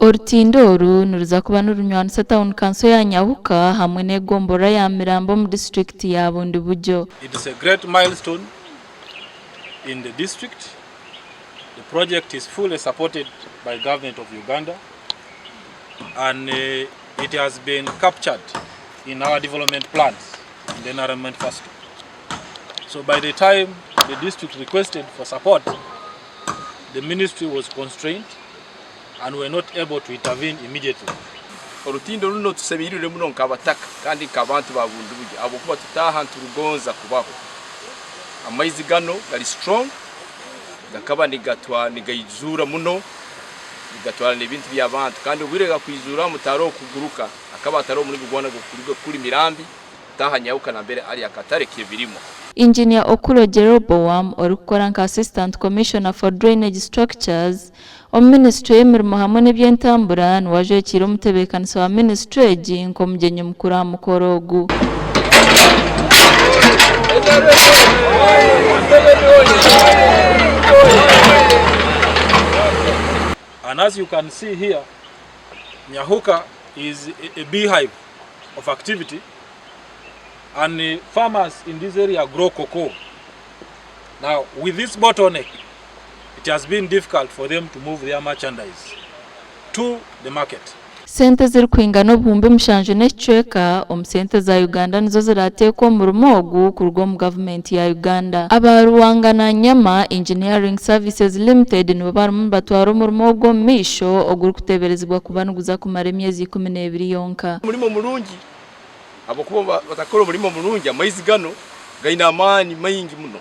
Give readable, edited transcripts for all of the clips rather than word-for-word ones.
Orutindo oru nuruza kuba n'urunywanisa town council ya Nyahuka hamwe n'egombora ya Mirambo mu district ya Bundibugyo. It is a great milestone in the district. The project is fully supported by government of Uganda, and it has been captured in our development plans in the environment first. So by the time the district requested for support, the ministry was constrained and were not able to intervene immediately. Orutindo runo tusebirire muno nkabataka kandi kabantu ba Bundibugyo abo kuba tutaha nturugonza kubaho. Amaizi gano gali strong gakaba nigayizura muno nigatwara n'ibintu by'abantu kandi ubirega kwizura mutaro kuguruka akaba ataro muri Bugwana kuri Mirambi taha Nyahuka na mbere ari akatare kibirimo. Engineer Okurogero orukora nka Assistant Commissioner for Drainage Structures Ministry y'emirimo hamwe n'ebyentambura niwaje kiro umutebekanisa wa ministry jinko mugenye mukuru mukorogu. And as you can see here, Nyahuka is a beehive of activity, and farmers in this area grow cocoa. Now with this bottleneck, it has been difficult for them to move their merchandise to the market. Sente ziri kwingana obumbe mushanju n'ekicweka omusente za Uganda nizo zirateekwa mu rumogu kurwa mu government ya Uganda. Abaruwangana nyama Engineering Services Limited nibo barimu batwara mu rumogu misho oguri kuteberezibwa kubanuguza kumara emyezi 12 yonka. Mulimo mulungi abo kuba batakora mulimo mulungi amaizi gano gaina amani mayingi muno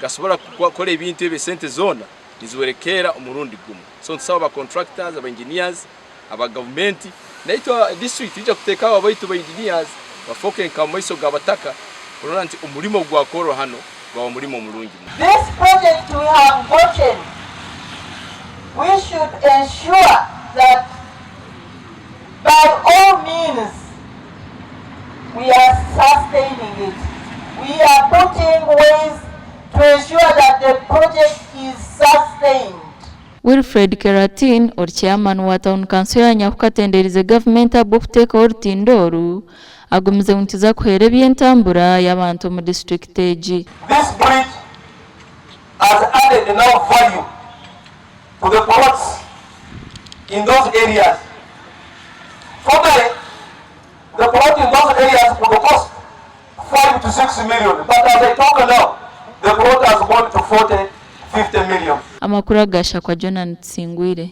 gasobora gukora ibintu ebe sente zona niziwerekera umurundi gumu. So nsaba contractors aba engineers aba government naitwa district ija kuteka abaitu ba engineers bafoke nkamaiso gabataka kurona nti umurimo gwakoro hano gwa umurimo mulungi. This project we have gotten, we should ensure that by all means we are sustaining it. We are putting ways to ensure that the project is sustained. Wilfred Keratin or chairman wa town council ya Nyahuka tenderize government abufuteka Orutindo oru agumize ntiza kuhere byentambura y'abantu mu district eji. This bridge has added enough value to the plots in those areas. Formerly, the plot in those areas would cost 5 to 6 million, but as I talk now, the plot has gone to 40, 50 million. Amakuru agasha kwa Ndyamusiimanta.